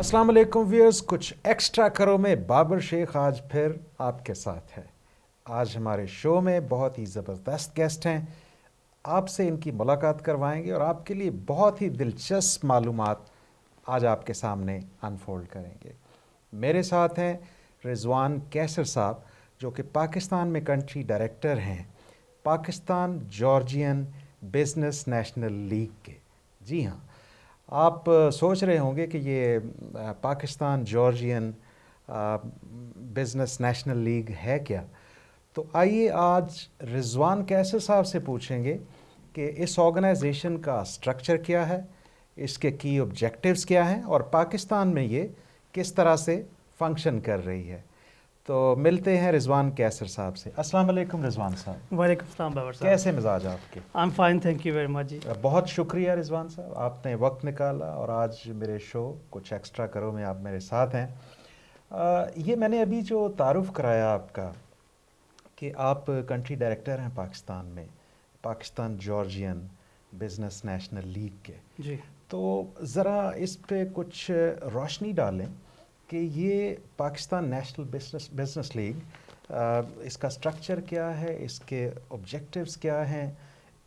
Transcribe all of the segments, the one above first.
अस्सलाम वालेकुम व्यूअर्स, कुछ एक्स्ट्रा करो में बाबर शेख आज फिर आपके साथ है। आज हमारे शो में बहुत ही ज़बरदस्त गेस्ट हैं। आपसे इनकी मुलाकात करवाएंगे और आपके लिए बहुत ही दिलचस्प मालूमात आज आपके सामने अनफोल्ड करेंगे। मेरे साथ हैं रिजवान कैसर साहब, जो कि पाकिस्तान में कंट्री डायरेक्टर हैं Pakistan Georgian business national league के। जी हाँ, आप सोच रहे होंगे कि ये Pakistan Georgian business national league है क्या। तो आइए आज रिजवान कैसर साहब से पूछेंगे कि इस ऑर्गेनाइजेशन का स्ट्रक्चर क्या है, इसके की ऑब्जेक्टिव्स क्या हैं और पाकिस्तान में ये किस तरह से फंक्शन कर रही है। तो मिलते हैं रिजवान कैसर साहब से। अस्सलाम वालेकुम रिजवान साहब। वालेकुम सलाम बाबर साहब। कैसे मिजाज आपके? I am fine, thank you very much जी। बहुत शुक्रिया रिजवान साहब, आपने वक्त निकाला और आज मेरे शो कुछ एक्स्ट्रा करो में आप मेरे साथ हैं। ये मैंने अभी जो तारुफ कराया आपका कि आप कंट्री डायरेक्टर हैं पाकिस्तान में, Pakistan Georgian business national league के, जी तो ज़रा इस पे कुछ रोशनी डालें कि ये पाकिस्तान नेशनल बिज़नेस लीग, इसका स्ट्रक्चर क्या है, इसके ऑब्जेक्टिव्स क्या हैं,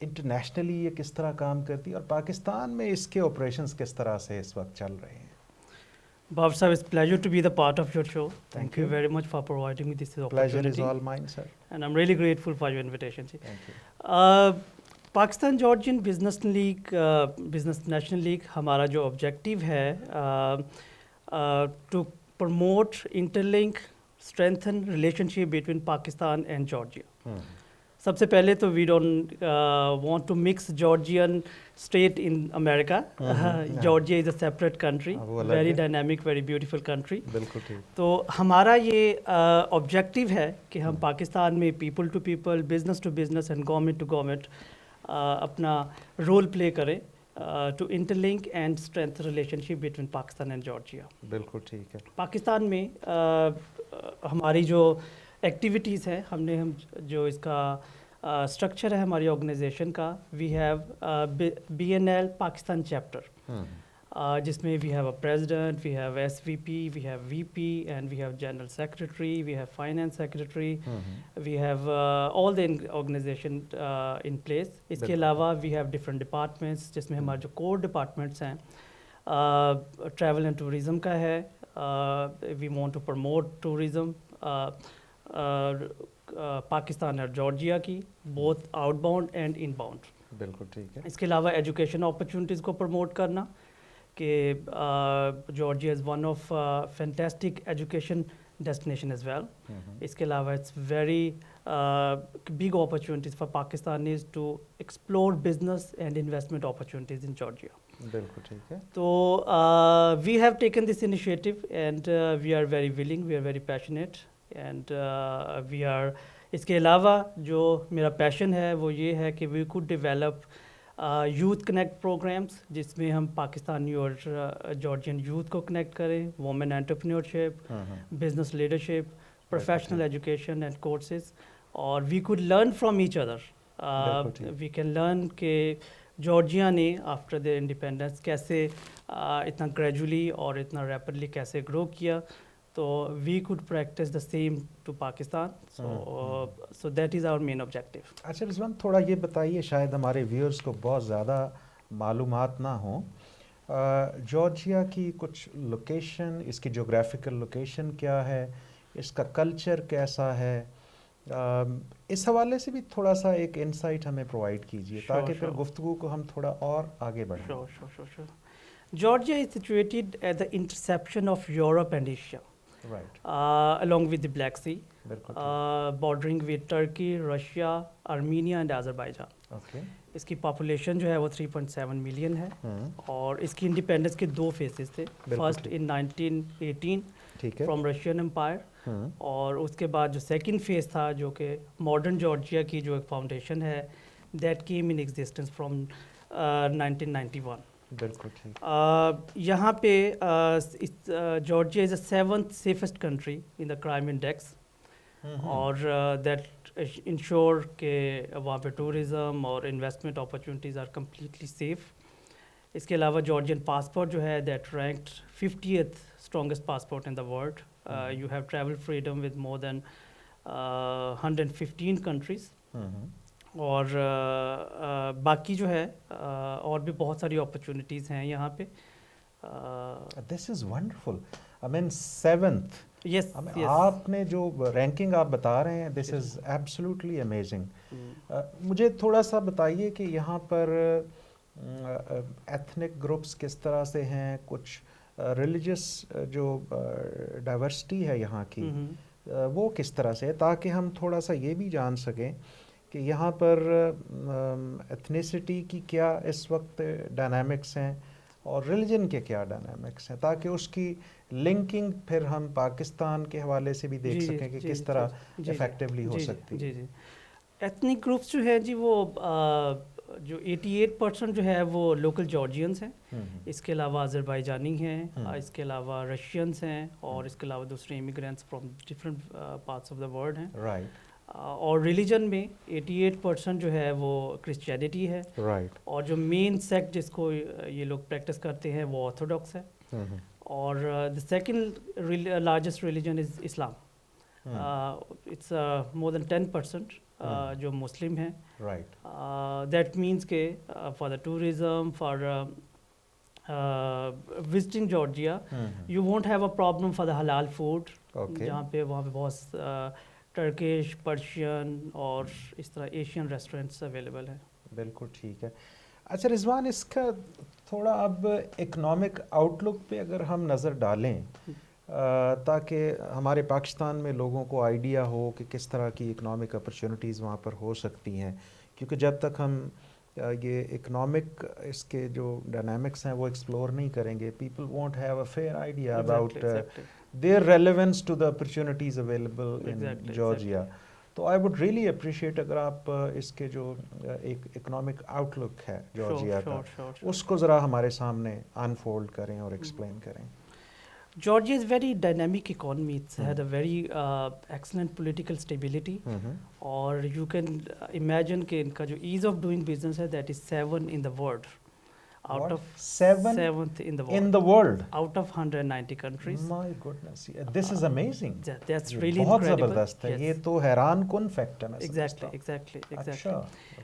इंटरनेशनली ये किस तरह काम करती है और पाकिस्तान में इसके ऑपरेशंस किस तरह से इस वक्त चल रहे हैं। बाबर साहब, it's pleasure to be the part of your show. Thank thank you you. Very much for providing me this Pleasure is opportunity all mine, sir. And I am really grateful for your invitation जी। Thank you. Pakistan Georgian business league, business national league, हमारा जो objective है to promote interlink strengthen relationship between Pakistan and Georgia. सबसे पहले तो we don't want to mix Georgian state in America. Georgia is a separate country, very dynamic, very beautiful country. बिल्कुल ठीक। तो हमारा ये ऑब्जेक्टिव है कि हम पाकिस्तान में people to people, business to business and government to government अपना रोल प्ले करें to interlink and strength relationship between Pakistan and Georgia. बिल्कुल ठीक है। पाकिस्तान में हमारी जो एक्टिविटीज़ है, हम जो इसका स्ट्रक्चर है हमारी ऑर्गेनाइजेशन का, we have BNL Pakistan chapter, जिसमें we have a president, we have SVP, we have VP and we have general secretary, we have finance secretary, we have all the organisation in place. इसके अलावा we have different departments, जिसमें हमारे जो core departments हैं travel and tourism का है। We want to promote tourism Pakistan और Georgia की, बोथ आउटबाउंड एंड इनबाउंड। बिल्कुल ठीक है। इसके अलावा एजुकेशन अपॉर्चुनिटीज़ को प्रमोट करना कि Georgia is one of fantastic education destination as well. इसके अलावा it's very big opportunities for Pakistanis to explore business and investment opportunities in Georgia. बिल्कुल ठीक है। तो we have taken this initiative and we are very willing, we are very passionate and we are. इसके अलावा जो मेरा पैशन है वो ये है कि we could develop youth connect programmes, जिसमें हम पाकिस्तानी और जॉर्जियन यूथ को कनेक्ट करें, women entrepreneurship, business leadership, professional education and courses, और we could learn from each other. We can learn के जॉर्जिया ने आफ्टर द इंडिपेंडेंस कैसे इतना ग्रेजुअली और इतना रैपिडली कैसे ग्रो किया, तो we could practice the same to Pakistan. So that is our main objective. अच्छा रिजवान, थोड़ा ये बताइए, शायद हमारे व्यूअर्स को बहुत ज़्यादा मालूमात ना हो, जॉर्जिया की कुछ लोकेशन, इसकी जोग्राफिकल लोकेशन क्या है, इसका कल्चर कैसा है, इस हवाले से भी थोड़ा सा एक इंसाइट हमें प्रोवाइड कीजिए, ताकि फिर गुफ्तगू को हम थोड़ा और आगे बढ़ें। Sure. Georgia is situated at the intersection of Europe and Asia, right, along with the Black Sea, bordering with Turkey, Russia, Armenia and Azerbaijan. Okay. इसकी पॉपुलेशन जो है वो 3.7 मिलियन है और इसकी इंडिपेंडेंस के दो फेजेस थे। First in 1918 from Russian empire, और उसके बाद जो सेकंड फेज था, जो कि मॉडर्न जॉर्जिया की जो एक फाउंडेशन है, that came in existence from 1991। बिल्कुल ठीक। यहाँ पे Georgia is the 7th safest country in the crime index, और दैट इंश्योर के वहाँ पे टूरिज़म और investment opportunities are completely safe. इसके अलावा जॉर्जियन पासपोर्ट जो है that ranked 50th strongest passport in the world. You have travel freedom with more than 115 countries. और बाकी जो है और भी बहुत सारी अपॉर्चुनिटीज़ हैं यहाँ पे. This is wonderful. I mean 7th. Yes, आपने जो रैंकिंग आप बता रहे हैं, दिस इज़ एब्सोल्युटली अमेजिंग. मुझे थोड़ा सा बताइए कि यहाँ पर एथनिक ग्रुप्स किस तरह से हैं, कुछ रिलीजियस जो डाइवर्सिटी है यहाँ की वो किस तरह से है, ताकि हम थोड़ा सा ये भी जान सकें कि यहाँ पर एथनिसिटी की क्या इस वक्त डायनामिक्स हैं और रिलीजन के क्या डायनामिक्स हैं, ताकि उसकी लिंकिंग फिर हम पाकिस्तान के हवाले से भी देख सकें कि किस तरह इफेक्टिवली हो सकती है. जी. एथनिक ग्रुप्स जो है जी वो जो 88% जो है वो लोकल जॉर्जियंस हैं. इसके अलावा अज़रबैजानी हैं, इसके अलावा रशियंस हैं और इसके अलावा दूसरे immigrants from different parts of the world हैं. राइट. और रिलीजन में 88% जो है वो क्रिश्चियनिटी है. राइट. और जो मेन सेक्ट जिसको ये लोग प्रैक्टिस करते हैं वो ऑर्थोडॉक्स है. और the second largest religion is Islam. It's more than 10% जो मुस्लिम हैं. राइट. दैट मीन्स के for the tourism, for visiting Georgia, you won't have a problem for the हलाल फूड. जहाँ पे वहाँ पे बहुत टर्किश, पर्शियन और इस तरह एशियन रेस्टोरेंट्स अवेलेबल हैं. बिल्कुल ठीक है. अच्छा रिजवान, इसका थोड़ा अब इकोनॉमिक आउटलुक पे अगर हम नज़र डालें ताकि हमारे पाकिस्तान में लोगों को आइडिया हो कि किस तरह की इकोनॉमिक अपॉर्चुनिटीज़ वहाँ पर हो सकती हैं, क्योंकि जब तक हम ये इकोनॉमिक इसके जो डायनामिक्स हैं वो एक्सप्लोर नहीं करेंगे, people won't have a fair idea about their relevance to the opportunities available in Georgia. तो आई वुड रियली अप्रिशिएट अगर आप इसके जो एक इकोनॉमिक आउटलुक है जॉर्जिया का उसको ज़रा हमारे सामने अनफोल्ड करें और एक्सप्लेन करें. Georgia is very dynamic economy. It's had a very excellent political stability. और you can imagine कि इनका जो ease of doing business है that is 7 in the world. Out of 7th in the world. In the world. Out of 190 countries. My goodness, this is amazing. That's really बहुत incredible. ज़बरदस्त है. ये तो हैरान कुन फैक्ट है. Exactly. अच्छा.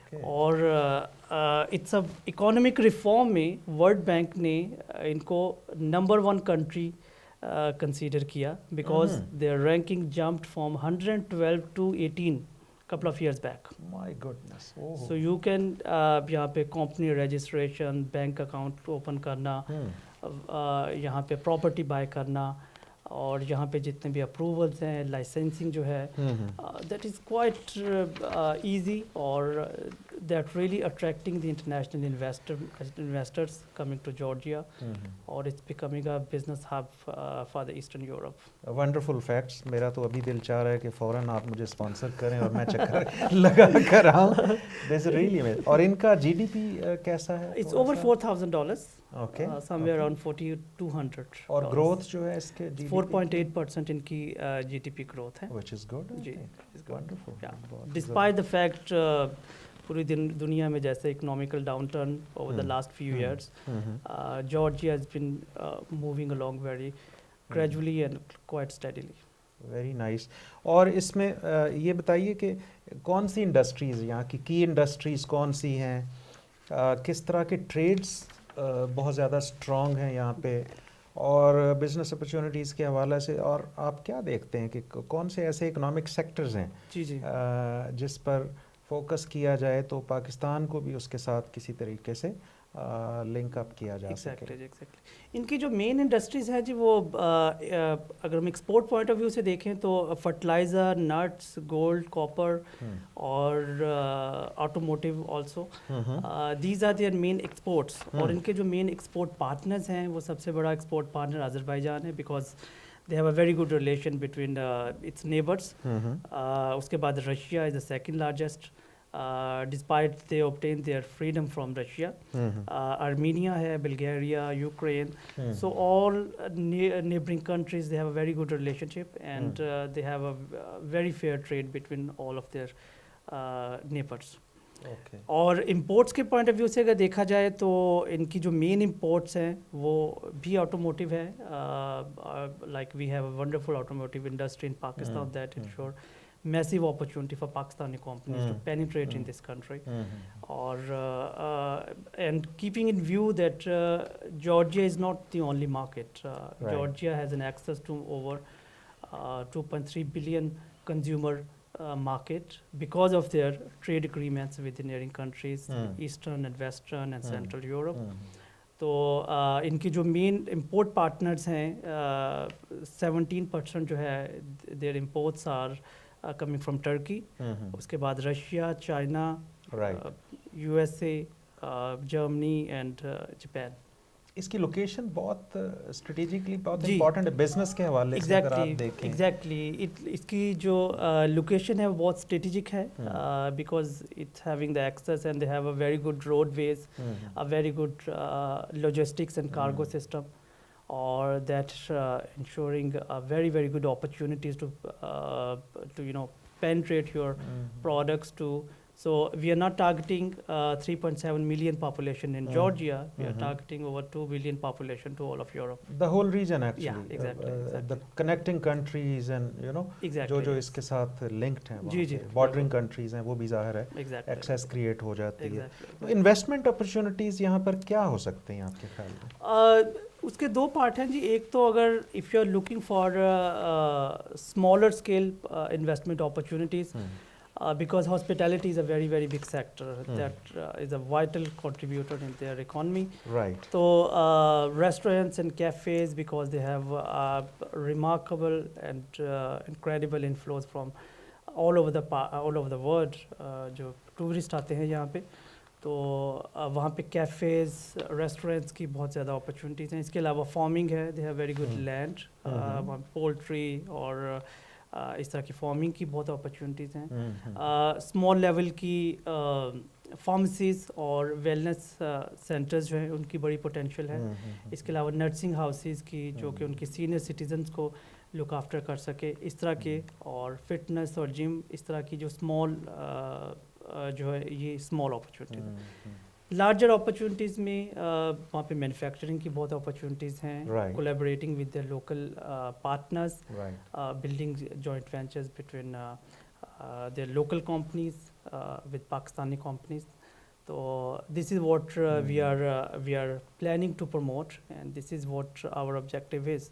Okay. और it's a economic reform में वर्ल्ड बैंक ने इनको नंबर 1 कंट्री consider किया because their ranking jumped from 112 to 18 couple of years back. My goodness. So you can यहाँ पे company registration, bank account open करना, यहाँ पे property buy करना और यहाँ पे जितने भी approvals हैं, licensing जो है, that is quite easy और that really attracting the international investors coming to Georgia और it's becoming a business hub for the Eastern Europe. Wonderful facts. मेरा तो अभी दिल चाह रहा है कि फ़ौरन आप मुझे स्पॉन्सर करें और मैं चक्कर लगा कर आऊँ. This is really amazing. और इनका GDP कैसा है? It's over $4,000. Okay. Somewhere around 4,200. और growth जो है इसके GDP 4.8% इनकी GDP growth है. Which is good. Ji. Wonderful. Despite the fact पूरी दुनिया में जैसे economical downturn over the last few years, Georgia has been moving along very gradually and quite steadily. Very nice. और इसमें ये बताइए कि कौन सी इंडस्ट्रीज़ यहाँ की इंडस्ट्रीज़ कौन सी हैं, किस तरह के ट्रेड्स बहुत ज़्यादा स्ट्रॉन्ग हैं यहाँ पे और बिजनेस अपॉर्चुनिटीज़ के हवाले से, और आप क्या देखते हैं कि कौन से ऐसे इकोनॉमिक सेक्टर्स हैं जी जिस पर फोकस किया जाए तो पाकिस्तान को भी उसके साथ किसी तरीके से लिंक अप किया जा सके. एग्जैक्टली. इनकी जो मेन इंडस्ट्रीज़ है जी वो अगर हम एक्सपोर्ट पॉइंट ऑफ व्यू से देखें तो फर्टिलाइज़र, नट्स, गोल्ड, कॉपर और automotive also, these are their main exports. और इनके जो मेन एक्सपोर्ट पार्टनर्स हैं वो सबसे बड़ा एक्सपोर्ट पार्टनर अज़रबैजान है because they have a very good relation between its neighbors. उसके बाद Russia is the second largest, despite they obtained their freedom from Russia. Armenia है, Bulgaria, Ukraine. So all neighboring countries, they have a very good relationship and they have a very fair trade between all of their neighbors. Okay. और imports के point of view से अगर देखा जाए तो इनकी जो मेन इंपोर्ट्स हैं वो भी ऑटोमोटिव है, like we have a wonderful automotive industry in Pakistan that ensure massive opportunity for Pakistani companies to penetrate in this country. Or and keeping in view that Georgia is not the only market. Right. Georgia has an access to over 2.3 billion consumer market because of their trade agreements with the neighboring countries, Eastern and Western and Central Europe. तो इनकी जो main import partners हैं 17% जो है their imports are coming from Turkey, उसके बाद Russia, China, USA, Germany and Japan. इसकी location बहुत स्ट्रेटेजिकली बहुत जी। इम्पोर्टेंट है बिजनेस के हवाले से अगर आप देखें। एग्जैक्टली इसकी जो लोकेशन है वो बहुत स्ट्रेटेजिक है because it's having the access and they have a very good roadways, a very good logistics and cargo system, or that ensuring very good opportunities to penetrate your products to. So we are not targeting 3.7 million population in Georgia. We are targeting over 2 billion population to all of Europe. The whole region actually. Yeah, exactly. The connecting countries and Exactly. जो इसके साथ linked हैं वहाँ जी, पे bordering countries हैं वो भी ज़ाहिर है Exactly. access create हो जाती है। Exactly. Investment opportunities यहाँ पर क्या हो सकते हैं आपके ख्याल में? उसके दो पार्ट हैं जी। एक तो अगर if you are looking for smaller scale investment opportunities, because hospitality is a very big sector that is a vital contributor in their economy. Right. So restaurants and cafes, because they have remarkable and incredible inflows from all over the world, जो tourist आते हैं यहाँ पे, तो वहाँ पे cafes, restaurants की बहुत ज़्यादा अपॉर्चुनिटीज़ हैं। इसके अलावा फार्मिंग है, they have very good land, वहाँ पोल्ट्री और इस तरह की फार्मिंग की बहुत अपॉर्चुनिटीज़ हैं। स्मॉल लेवल की फार्मेसीज़ और वेलनेस सेंटर्स जो हैं उनकी बड़ी पोटेंशियल है। इसके अलावा नर्सिंग हाउसेज़ की जो कि उनके सीनियर सिटीजन्स को लुक आफ्टर कर सके, इस तरह के, और फिटनेस और जिम, इस तरह की जो स्मॉल जो है ये स्मॉल अपॉर्चुनिटीज़। लार्जर अपॉर्चुनिटीज़ में वहाँ पे मैन्युफैक्चरिंग की बहुत अपॉर्चुनिटीज़ हैं, collaborating with the local partners, building joint ventures between their local companies with Pakistani companies. तो this is what we are planning to promote and this is what our objective is.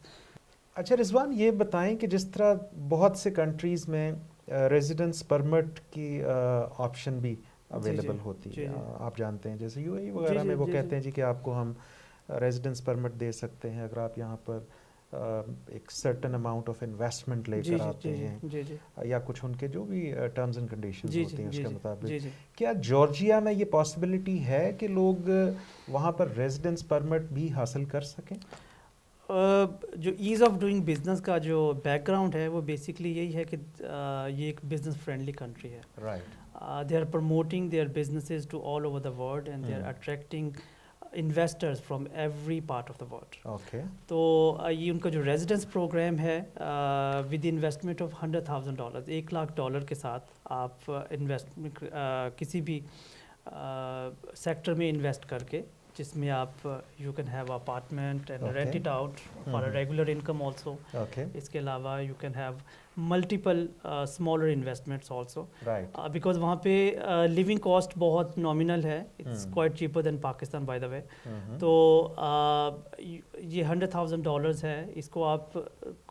अच्छा रिजवान, ये बताएं कि जिस तरह बहुत से कंट्रीज़ में रेजिडेंस परमिट की ऑप्शन भी अवेलेबल होती है, आप जानते हैं जैसे यूएई वगैरह में वो कहते हैं जी कि आपको हम रेजिडेंस परमिट दे सकते हैं अगर आप यहाँ पर एक सर्टेन अमाउंट ऑफ इन्वेस्टमेंट लेकर आते हैं, या कुछ उनके जो भी टर्म्स एंड कंडीशंस होती हैं उसके मुताबिक। क्या जॉर्जिया में ये पॉसिबिलिटी है कि लोग वहाँ पर रेजिडेंस परमिट भी हासिल कर सकें? जो ईज़ ऑफ डूइंग बिजनेस का जो बैकग्राउंड है वो बेसिकली यही है कि ये एक बिजनेस फ्रेंडली कंट्री है। Right. They are promoting their businesses to all over the world and they are attracting investors from every part of the world. Okay. तो ये उनका जो रेजिडेंस प्रोग्राम है विद इन्वेस्टमेंट ऑफ $100,000, $1,00,000 के साथ आप investment किसी भी सेक्टर में इन्वेस्ट करके, जिसमें आप you can have apartment and rent it out for a regular income also. इसके अलावा you can have multiple smaller investments also, because वहाँ पे लिविंग कॉस्ट बहुत नॉमिनल है, it's quite cheaper than Pakistan by the way. तो ये $100,000 है, इसको आप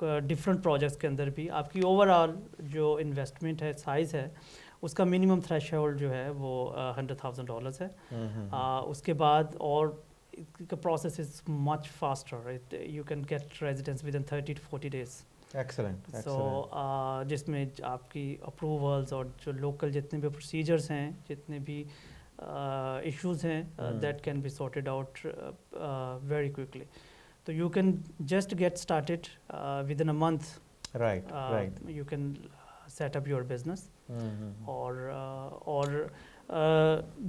डिफरेंट प्रोजेक्ट्स के अंदर भी आपकी ओवरऑल जो इन्वेस्टमेंट है साइज़ है उसका मिनिमम थ्रेशोल्ड जो है वो $100,000 है। उसके बाद और process is much faster, you can get residence within 30 to 40 days। Excellent. So जिसमें आपकी अप्रूवल्स और जो लोकल जितने भी प्रोसीजर्स हैं, जितने भी इश्यूज हैं, that can be sorted out very quickly. तो you can just get started within a month. Right. You can set up your business, or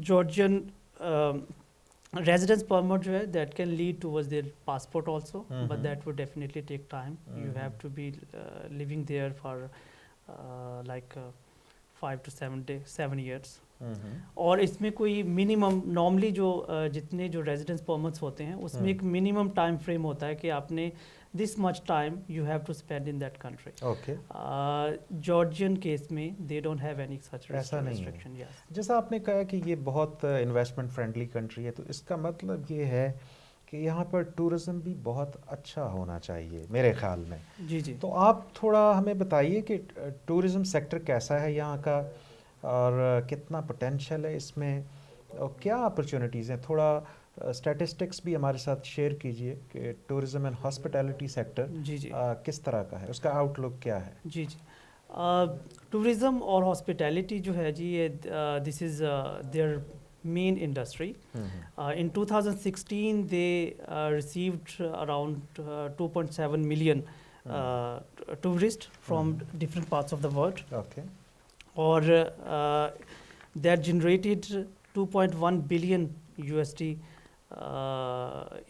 Georgian residence permit जो है that can lead towards their passport also, but that would definitely take time. You have to be living there for like 5 to 7 years. और इसमें कोई minimum normally जो जितने जो residence permits होते हैं उसमें एक मिनिमम टाइम फ्रेम होता है कि आपने this much time you have to spend in that country. Okay, Georgian case में they don't have any such ऐसा नहीं है। रिस्ट्रिक्शन। यस, जैसा आपने कहा कि ये बहुत इन्वेस्टमेंट फ्रेंडली कंट्री है, तो इसका मतलब ये है कि यहाँ पर टूरिज़्म भी बहुत अच्छा होना चाहिए मेरे ख्याल में। जी जी। तो आप थोड़ा हमें बताइए कि टूरिज़्म सेक्टर कैसा है यहाँ का, और कितना पोटेंशियल है इसमें, और क्या अपॉर्चुनिटीज़ हैं। थोड़ा स्टैटिस्टिक्स भी हमारे साथ शेयर कीजिए कि टूरिज़्म एंड हॉस्पिटैलिटी सेक्टर जी जी। किस तरह का है, उसका आउटलुक क्या है। जी जी। टूरिज़्म और हॉस्पिटैलिटी जो है जी, ये this is their main industry. In 2016 they received around 2.7 million tourists from different parts of the world, okay, or that generated 2.1 billion USD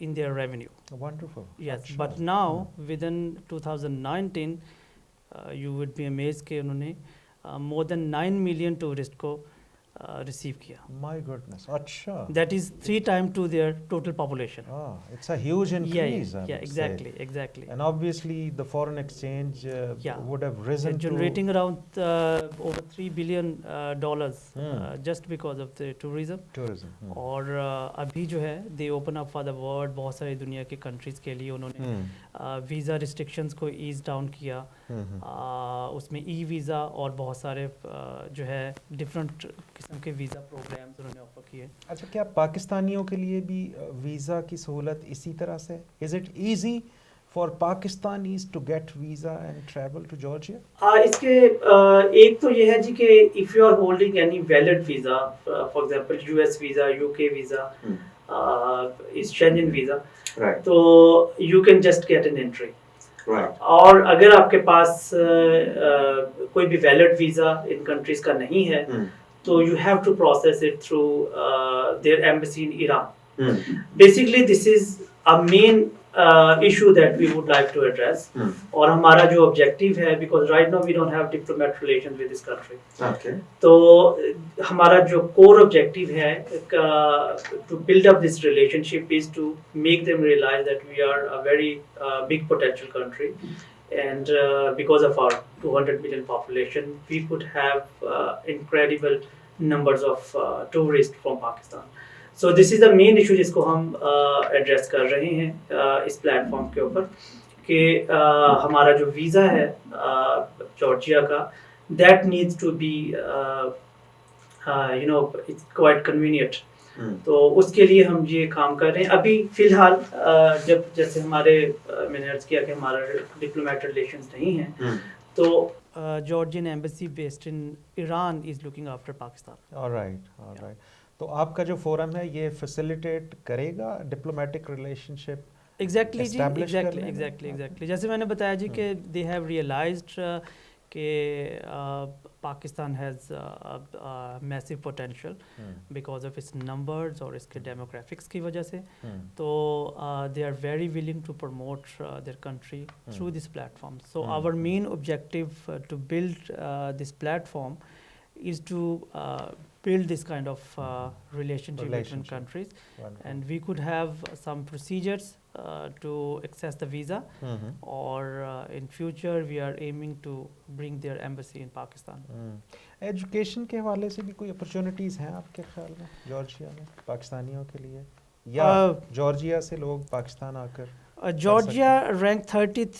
in their revenue. Wonderful. Yes, but now within 2019 you would be amazed कि उन्होंने more than 9 million tourists को receive किया। My goodness, अच्छा। That is 3 times to their total population. It's a huge increase, I Yeah, would exactly, say. exactly. And obviously the foreign exchange Yeah. would have They're risen generating to around over $3 billion dollars just because of the tourism. tourism. और अभी जो है दे open up for the world, बहुत सारी दुनिया के countries के लिए उन्होंने वीज़ा रिस्ट्रिक्शंस को ईज डाउन किया। उसमें ई वीज़ा और बहुत सारे जो है डिफरेंट किस्म के वीज़ा प्रोग्राम्स उन्होंने ऑफर किए। अच्छा, क्या पाकिस्तानियों के लिए भी वीज़ा की सहूलत इसी तरह से? Is it easy for Pakistanis to get visa and travel to Georgia? हाँ, इसके एक तो ये है जी कि if you are holding any valid visa, for example US visa, UK visa, इस शेंजन वीज़ा, तो you can just get an entry. और अगर आपके पास कोई भी वैलिड वीज़ा इन कंट्रीज़ का नहीं है, तो you have to process it through their embassy in Iran. Basically, this is a main issue that we would like to address. और हमारा जो objective है, because right now we don't have diplomatic relations with this country. Okay. तो हमारा जो core objective है to build up this relationship is to make them realize that we are a very big potential country. And because of our 200 million population, we could have incredible numbers of tourists from Pakistan. So this is the main issue जिसको हम address कर रहे हैं इस platform के ऊपर, कि हमारा जो वीज़ा है जॉर्जिया का, that needs to be it's quite convenient. तो उसके लिए हम ये काम कर रहे हैं अभी फ़िलहाल। जब जैसे हमारे मैंने अर्ज़ किया कि हमारा डिप्लोमेटिक रिलेशंस नहीं हैं, तो Georgian embassy based in Iran is looking after Pakistan. Alright. तो आपका जो फोरम है ये फैसिलिटेट करेगा डिप्लोमेटिक रिलेशनशिप? एग्जैक्टली जी, एग्जैक्टली जैसे मैंने बताया जी कि दे हैव रियलाइज्ड कि Pakistan has massive potential because of its numbers और इसके डेमोग्राफिक्स की वजह से। तो they are very willing to promote their country through this platform. So our main objective to build this platform is to build this kind of relationship between countries. Wonderful. And we could have some procedures to access the visa, or in future we are aiming to bring their embassy in Pakistan. Education के हवाले से भी कोई opportunities हैं आपके ख्याल में Georgia में पाकिस्तानियों के लिए, या जॉर्जिया से लोग पाकिस्तान आकर? Georgia ranked 30th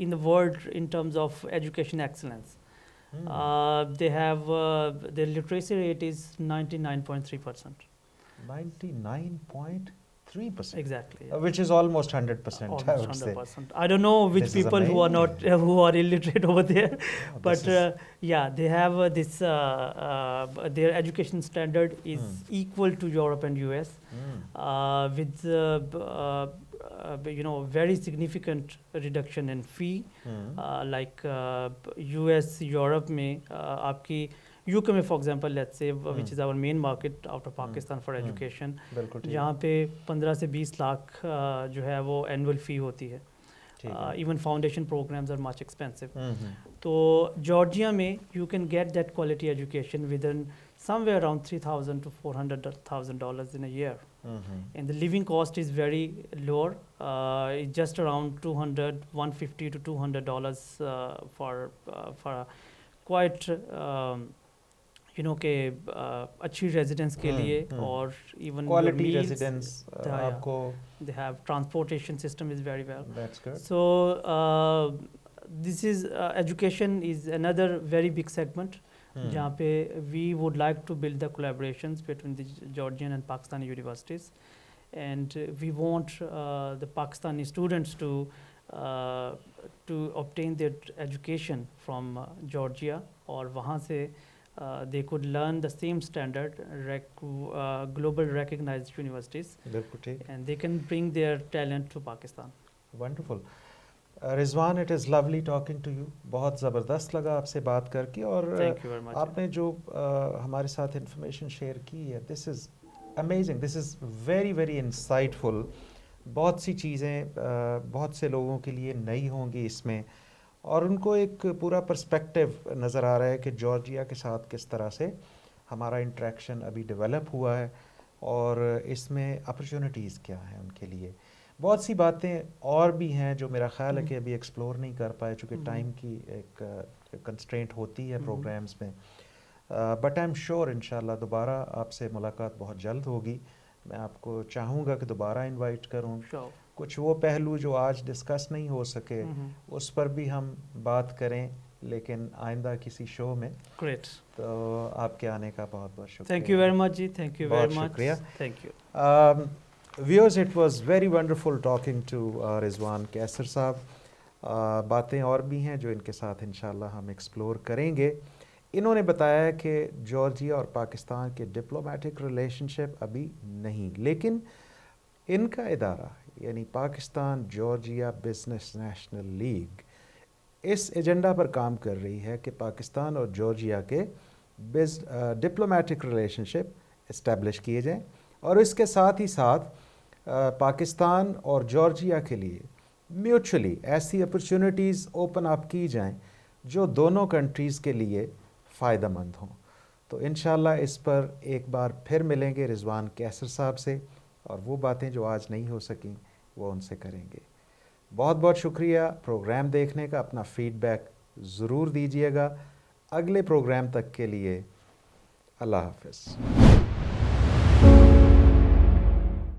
in the world in terms of education excellence. They have their literacy rate is 99.3%. 99.3%. Exactly. Which is almost 100%. Almost I would 100%. I don't know which This people who are not who are illiterate over there, but yeah, they have this. Their education standard is equal to Europe and US, with very significant reduction in fee. Like US, Europe में आपकी UK में for example, let's say, which is our main market out of Pakistan for education, जहाँ पे 15 से 20 लाख जो है वो annual fee होती है. Even foundation programs are much expensive. तो जॉर्जिया में you can get that quality education within somewhere around $3,000 to $400,000 in a year. Mhm. And the living cost is very lower. It's just around $150 to $200 for a quite के अच्छी residence के लिए और even Quality residence आपको they have transportation system is very well. that's good. So this is education is another very big segment जहाँ पे we would like to build the collaborations between the Georgian and Pakistani universities, and we want the Pakistani students to obtain their education from Georgia, और वहाँ से they could learn the same standard global recognized universities, बिल्कुल ठीक. and they can bring their talent to Pakistan. Wonderful. Rizwan, it is lovely talking to you. बहुत ज़बरदस्त लगा आपसे बात करके, और Thank you very much. आपने जो हमारे साथ इंफॉर्मेशन शेयर की है, this is amazing, this is very very insightful. बहुत सी चीज़ें बहुत से लोगों के लिए नई होंगी इसमें, और उनको एक पूरा पर्सपेक्टिव नज़र आ रहा है कि जॉर्जिया के साथ किस तरह से हमारा इंटरेक्शन अभी डेवलप हुआ है, और इसमें अपॉर्चुनिटीज़ क्या हैं उनके लिए. बहुत सी बातें और भी हैं जो मेरा ख़्याल है कि अभी एक्सप्लोर नहीं कर पाए, चूँकि टाइम की एक कंस्ट्रेंट होती है प्रोग्राम्स में. बट आई एम श्योर इंशाल्लाह दोबारा आपसे मुलाकात बहुत जल्द होगी. मैं आपको चाहूँगा कि दोबारा इनवाइट करूँ. Sure. कुछ वो पहलू जो आज डिस्कस नहीं हो सके उस पर भी हम बात करें, लेकिन आइंदा किसी शो में. Great. तो आपके आने का बहुत बहुत शुक्रिया. Thank you very much ji. Thank you बहुत very much. शुक्रिया. Thank you. Viewers, it was very wonderful talking to Rizwan कैसर साहब. बातें और भी हैं जो इनके साथ इंशाल्लाह हम एक्सप्लोर करेंगे. इन्होंने बताया कि जॉर्जिया और पाकिस्तान के डिप्लोमेटिक रिलेशनशिप अभी नहीं, लेकिन इनका इदारा यानी Pakistan Georgia business national league इस एजेंडा पर काम कर रही है कि पाकिस्तान और जॉर्जिया के डिप्लोमेटिक रिलेशनशिप इस्टेब्लिश किए जाएं, और इसके साथ ही साथ पाकिस्तान और जॉर्जिया के लिए म्यूचुअली ऐसी अपॉर्चुनिटीज़ ओपन अप की जाएं जो दोनों कंट्रीज़ के लिए फ़ायदेमंद हों. तो इंशाल्लाह इस पर एक बार फिर मिलेंगे रिजवान कैसर साहब से, और वो बातें जो आज नहीं हो सकें वो उनसे करेंगे. बहुत बहुत शुक्रिया प्रोग्राम देखने का. अपना फ़ीडबैक ज़रूर दीजिएगा. अगले प्रोग्राम तक के लिए अल्लाह हाफ़िज़.